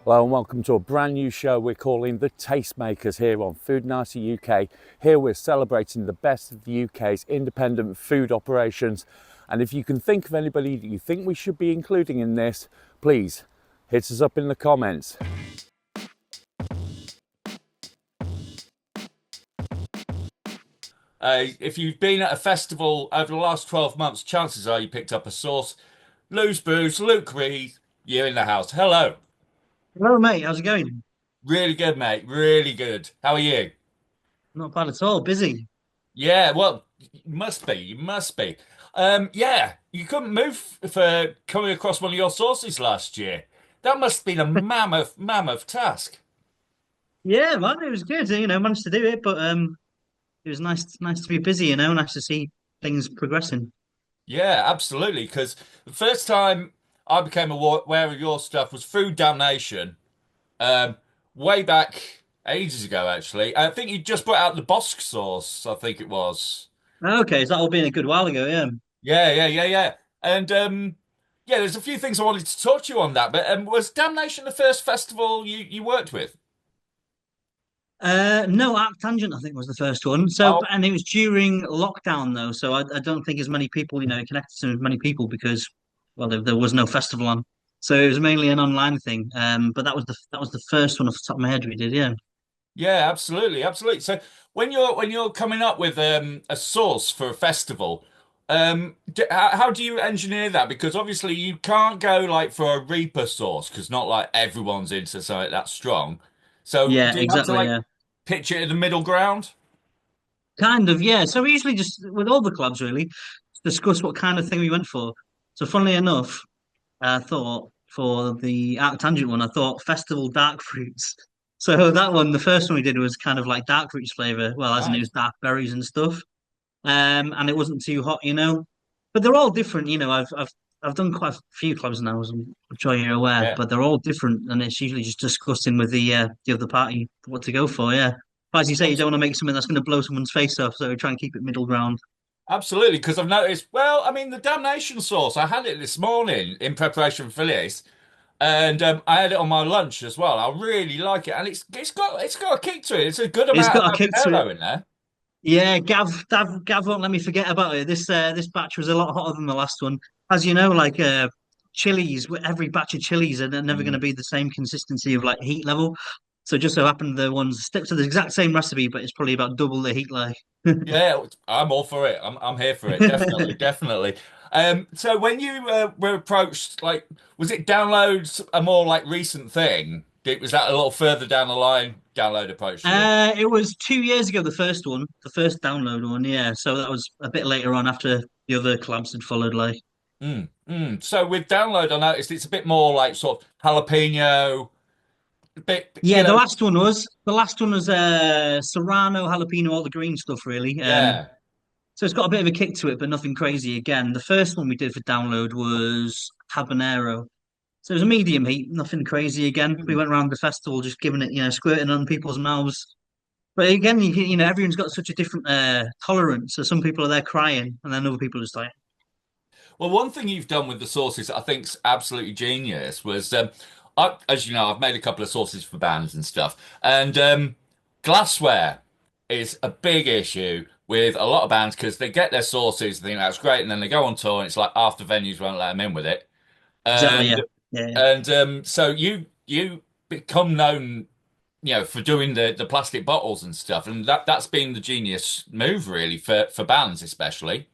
Hello and welcome to a brand new show we're calling the Tastemakers here on Foodinati UK. Here we're celebrating the best of the UK's independent food operations. And if you can think of anybody that you think we should be including in this, please hit us up in the comments. If you've been at a festival over the last 12 months, chances are you picked up a sauce. Lou's Brews, Luke Rees, you're in the house. Hello. Hello, mate. How's it going? Really good, mate. Really good. How are you? Not bad at all. Busy. Yeah, well, you must be. You must be. Yeah, you couldn't move for coming across one of your sources last year. That must have been a mammoth task. Yeah, man. It was good. Managed to do it, but it was nice to be busy. Nice to see things progressing. Yeah, absolutely. Because the first time I became aware of your stuff was through Damnation, um, way back ages ago, actually. I think you just brought out the Bosque sauce, I think it was. Okay, so that all been a good while ago. Yeah. Yeah. And yeah, there's a few things I wanted to talk to you on that. But was Damnation the first festival you worked with? No, Arctangent I think was the first one. Oh, And it was during lockdown though, so I don't think as many people, connected to as many people because, well, there was no festival on, so it was mainly an online thing. But that was the first one off the top of my head we did. Yeah. yeah, absolutely. So when you're coming up with a sauce for a festival, how do you engineer that? Because obviously you can't go like for a Reaper sauce because not like everyone's into something that strong. So Yeah, do you have to exactly. like Yeah. pitch it in the middle ground? Kind of, yeah. So we usually just with all the clubs really discuss what kind of thing we went for. So funnily enough, I thought for the Arc Tangent one, I thought Festival Dark Fruits. So that one, the first one we did was kind of like dark fruits flavor. Well, as in it was Nice. dark berries and stuff. And it wasn't too hot. But they're all different. I've done quite a few clubs now, as I'm sure you're aware. Yeah. But they're all different, and it's usually just discussing with the other party what to go for. Yeah. But as you say, you don't want to make something that's going to blow someone's face off, so we try and keep it middle ground. Absolutely, because I've noticed, well, I mean, the damnation sauce, I had it this morning in preparation for this, and I had it on my lunch as well. I really like it, and it's got a kick to it. It's a good It's amount got of a kick to it. habanero in there. Yeah, Gav won't let me forget about it. This batch was a lot hotter than the last one. As you know, like chilies, every batch of chilies are never going to Mm. be the same consistency of like heat level. So it just so happened the ones stick to the exact same recipe, but it's probably about double the heat like. Yeah, I'm all for it. I'm here for it. Definitely. So when you were approached, like, was it downloads a more like recent thing? Was that a little further down the line? Download approached you. It was 2 years ago, the first one, the first download one, yeah. So that was a bit later on after the other collabs had followed, like. So with download, I noticed it's a bit more like sort of jalapeno, a bit, Yeah, the last one was Serrano, jalapeno, all the green stuff really. yeah. So it's got a bit of a kick to it, but nothing crazy again. The first one we did for download was habanero. So it was a medium heat, nothing crazy again. We Mm. went around the festival just giving it, squirting on people's mouths. But again, everyone's got such a different tolerance. So some people are there crying, and then other people are just like, Well, one thing you've done with the sauces that I think's absolutely genius was, as you know, I've made a couple of sauces for bands and stuff, and glassware is a big issue with a lot of bands because they get their sauces, they think that's great, and then they go on tour, and it's like half the venues won't let them in with it, exactly, and yeah, yeah, yeah. so you become known, for doing the plastic bottles and stuff, and that's been the genius move really for bands especially.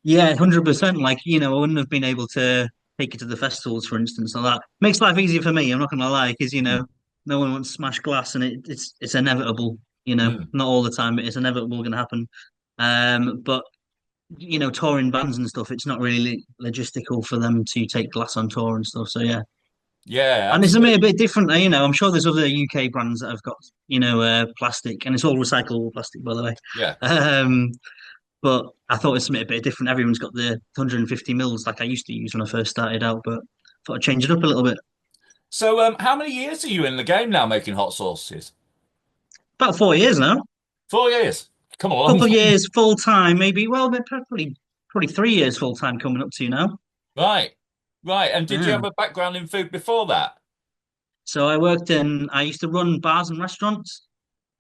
Yeah, 100%. Like, I wouldn't have been able to take it to the festivals, for instance, like that. Makes life easier for me, I'm not gonna lie, because Mm, no one wants smashed glass and it's inevitable, mm. not all the time, but it's inevitable gonna happen. But touring bands and stuff, it's not really logistical for them to take glass on tour and stuff. So yeah. Yeah, And it's a absolutely. bit different, I'm sure there's other UK brands that have got, plastic, and it's all recyclable plastic, by the way. Yeah. Um, but I thought it's something a bit different. Everyone's got the 150 mils like I used to use when I first started out, but thought I'd change it up a little bit. So, how many years are you in the game now making hot sauces? About 4 years now. 4 years. Come along. Couple of years full time, maybe. Well, probably 3 years full time coming up to now. Right. Right. And did you Yeah. have a background in food before that? So I used to run bars and restaurants,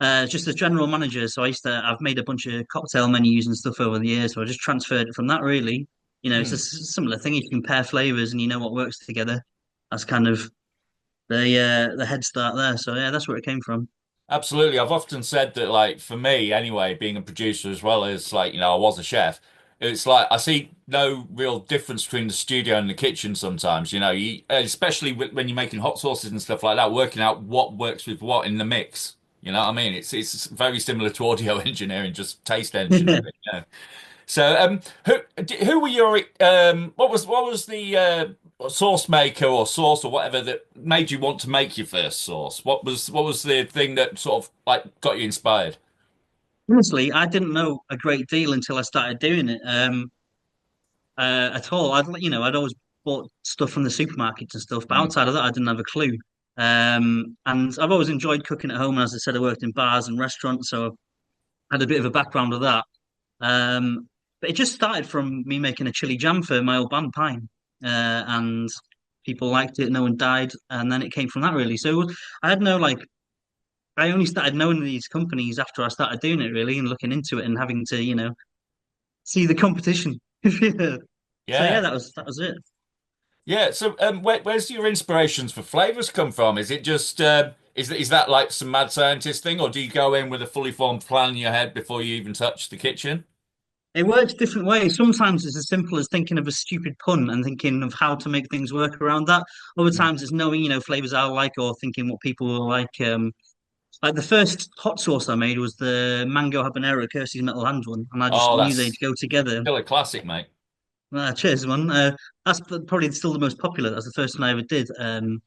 just as general manager. So I've made a bunch of cocktail menus and stuff over the years. So I just transferred it from that really. It's a Hmm. similar thing. If you compare flavors and you know what works together, that's kind of the head start there. So yeah, that's where it came from. Absolutely. I've often said that, like, for me anyway, being a producer as well as, like, I was a chef, it's like I see no real difference between the studio and the kitchen sometimes. Especially when you're making hot sauces and stuff like that, working out what works with what in the mix. You know what I mean? It's very similar to audio engineering, just taste engineering. Yeah. So, who were your what was the sauce maker or sauce or whatever that made you want to make your first sauce? What was the thing that sort of like got you inspired? Honestly, I didn't know a great deal until I started doing it. At all. I'd always bought stuff from the supermarkets and stuff, but Mm. outside of that, I didn't have a clue. And I've always enjoyed cooking at home. And as I said, I worked in bars and restaurants, so I had a bit of a background of that. But it just started from me making a chili jam for my old band Pine, and people liked it. No one died, and then it came from that really. I had no like. I only started knowing these companies after I started doing it really and looking into it and having to, see the competition. Yeah. So yeah, Yeah. that was it. Yeah. So, where's your inspirations for flavors come from? Is it just is that like some mad scientist thing, or do you go in with a fully formed plan in your head before you even touch the kitchen? It works different ways. Sometimes it's as simple as thinking of a stupid pun and thinking of how to make things work around that. Other Mm. times it's knowing, flavors I like or thinking what people will like. Like the first hot sauce I made was the mango habanero Kirsty's Metal Hand one, and I just Oh, knew they'd that's go together. still a classic, mate. Cheers, man. Probably still the most popular. That's the first one I ever did. And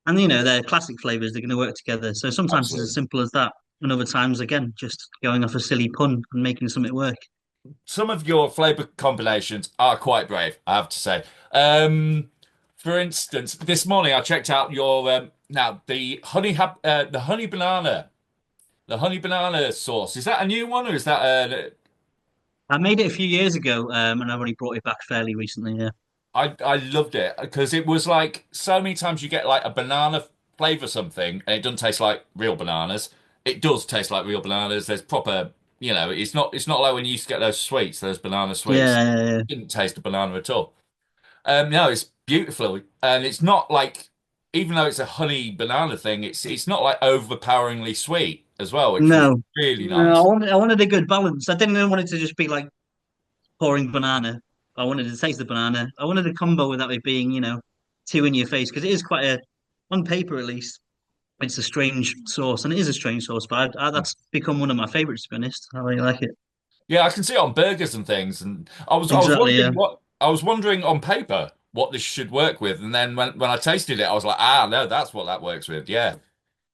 they're classic flavors. They're going to work together. So sometimes it's as Absolutely. simple as that, and other times again, just going off a silly pun and making something work. Some of your flavor combinations are quite brave, I have to say. Um, for instance, this morning I checked out your now the honey banana sauce. Is that a new one or is that I made it a few years ago, and I've only brought it back fairly recently. Yeah. I loved it because it was like so many times you get like a banana flavor something and it doesn't taste like real bananas. It does taste like real bananas. There's proper, it's not like when you used to get those sweets, those banana sweets. Yeah. It didn't taste a banana at all. No, it's beautiful, and it's not like, even though it's a honey banana thing, it's not like overpoweringly sweet as well, which was No, really no, I nice. wanted, I wanted a good balance. I didn't want it to just be like pouring banana. I wanted to taste the banana. I wanted a combo without it being, too in your face because it is quite on paper at least, it's a strange sauce, and it is a strange sauce. But that's become one of my favorites, to be honest. I really like it. Yeah, I can see it on burgers and things, and I was Exactly. wondering Yeah. on paper what this should work with, and then when I tasted it, I was like, no, that's what that works with. Yeah. So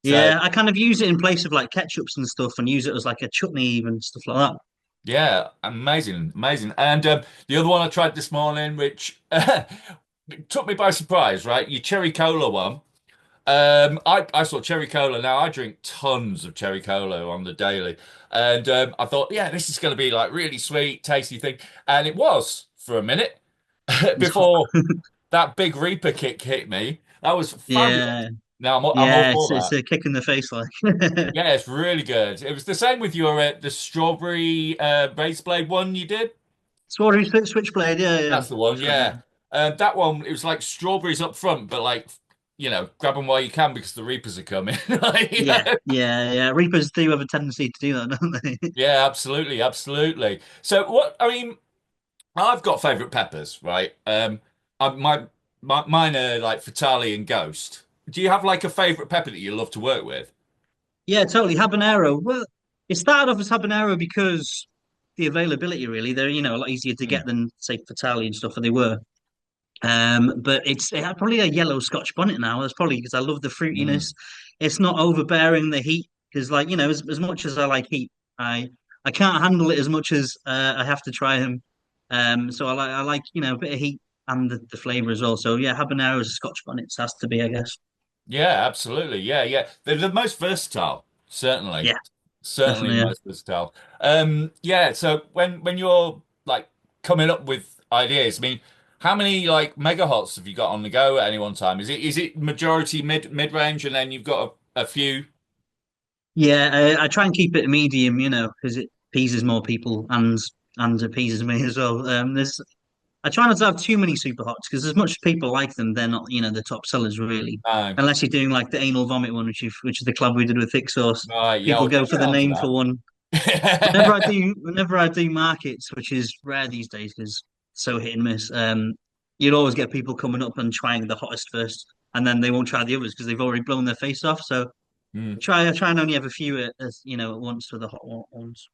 Yeah, I kind of use it in place of like ketchups and stuff, and use it as like a chutney, even stuff like that. yeah, amazing, amazing. And the other one I tried this morning, which took me by surprise, right? Your cherry cola one. I saw cherry cola. Now I drink tons of cherry cola on the daily, and I thought, yeah, this is going to be like really sweet, tasty thing, and it was for a minute It's hot. before that big Reaper kick hit me. That was fabulous. Yeah, Now I'm all yeah, for it's that. a kick in the face, like. Yeah, it's really good. It was the same with your the strawberry razor blade one you did. Switchblade, yeah, yeah, That's the one. that's right. Yeah, Yeah, that one it was like strawberries up front, but like grab them while you can because the Reapers are coming. yeah. Reapers do have a tendency to do that, don't they? Yeah, absolutely, absolutely. So what I mean, I've got favorite peppers, right? Mine are like Fatali and Ghost. Do you have like a favorite pepper that you love to work with? Yeah, totally. Habanero. Well, it started off as habanero because the availability, really, they're a lot easier to Hmm. get than say Fatali and stuff, and they were. But it had probably a yellow Scotch bonnet now. That's probably because I love the Mm. fruitiness. It's not overbearing the heat because, like as much as I like heat, I can't handle it as much as I have to try them. So I like a bit of heat and the flavor as well. So yeah, habanero as a Scotch bonnet has to be, I guess. Yeah, absolutely. Yeah, yeah. They're the most versatile, certainly. Yeah, Certainly definitely. the Yeah. most versatile. Yeah, so when you're like coming up with ideas, I mean, How many like mega hots have you got on the go at any one time? Is it majority mid range and then you've got a few? Yeah, I try and keep it medium, because it pleases more people and appeases me as well. I try not to have too many super hots because as much as people like them, they're not, the top sellers really. No. Unless you're doing like the anal vomit one, which is the club we did with thick sauce. Right, yeah, People I'll go get for the on to name for that. one. Whenever I do markets, which is rare these days because it's so hit and miss, you'd always get people coming up and trying the hottest first, and then they won't try the others because they've already blown their face off. So Hmm. I try and only have a few at once for the ones.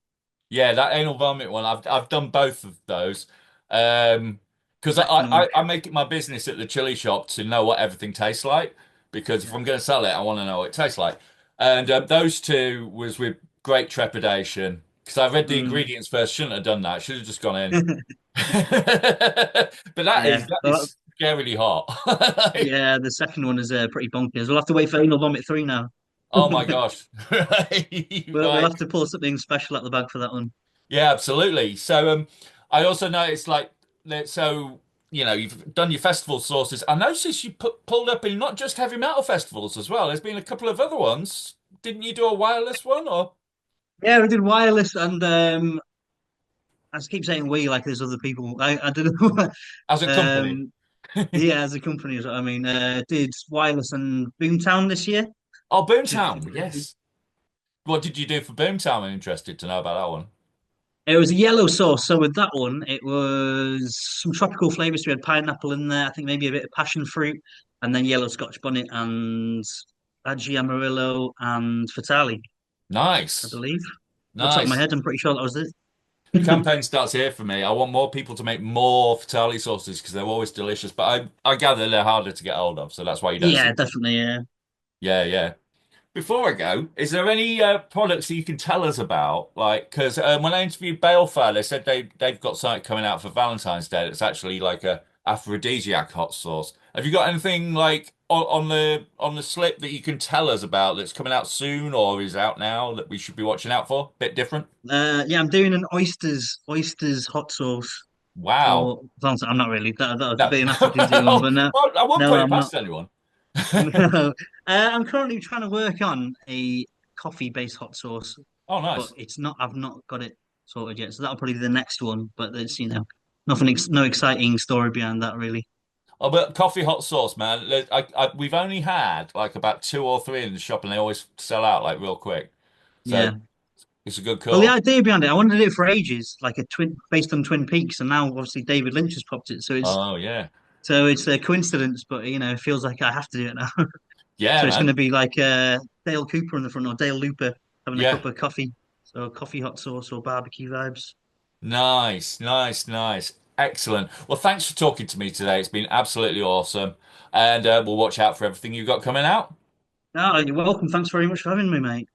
Yeah, that anal vomit one. I've done both of those. Because I, Second one. I make it my business at the chili shop to know what everything tastes like. Because if Yeah. I'm going to sell it, I want to know what it tastes like. And those two was with great trepidation because I read the Mm. ingredients first. Shouldn't have done that. Should have just gone in. But that is Yeah. that Well, is scarily hot. yeah, the second one is pretty bonkers. We'll have to wait for Anal Vomit 3 now. Oh my gosh. We'll Right. have to pull something special out the bag for that one. Yeah, absolutely. So I also noticed like that so you've done your festival sources. I noticed you pulled up in not just heavy metal festivals as well. There's been a couple of other ones. Didn't you do a wireless one or Yeah, we did wireless and I just keep saying we like there's other people. I don't know. as a company? um yeah, as a company is what I mean. Did wireless and Boomtown this year. Oh, Which is pretty Boomtown, crazy. yes. What did you do for Boomtown? I'm interested to know about that one. It was a yellow sauce. So with that one, it was some tropical flavors. We had pineapple in there. I think maybe a bit of passion fruit, and then yellow Scotch bonnet and Aggi Amarillo and Fatali, I Nice. believe. Off the top of my Nice. head, I'm pretty sure that was it. The campaign starts here for me. I want more people to make more Fatali sauces because they're always delicious, but I gather they're harder to get hold of, so that's why you don't see. Yeah, definitely. Yeah. Yeah, yeah. Before I go, is there any products that you can tell us about? Like, because when I interviewed Balefire, they said they've got something coming out for Valentine's Day that's actually like a aphrodisiac hot sauce. Have you got anything like on the slip that you can tell us about that's coming out soon or is out now that we should be watching out for? Bit different. Yeah, I'm doing an oysters hot sauce Wow. for Valentine's. I'm not really. That was a No, bit of an aphrodisiac one, well, but no, I wouldn't no, put it I'm not. past anyone. No. I'm currently trying to work on a coffee-based hot sauce, Oh, but nice. it's not. I've not got it sorted yet, so that'll probably be the next one. But there's no exciting story behind that really. Oh, but coffee hot sauce, man. We've only had like about two or three in the shop, and they always sell out like real quick. So Yeah. it's a good Well, the call. idea behind it, I wanted to do it for ages, like a twin based on Twin Peaks, and now obviously David Lynch has popped it, Oh yeah, so it's a coincidence, but it feels like I have to do it now. yeah, So it's going man. to be like Dale Cooper in the front or Dale Looper having a Yeah, cup of coffee, so coffee hot sauce or barbecue vibes. nice, nice, nice, excellent. Well, thanks for talking to me today. It's been absolutely awesome, and we'll watch out for everything you've got coming out. No, you're welcome. Thanks very much for having me, mate.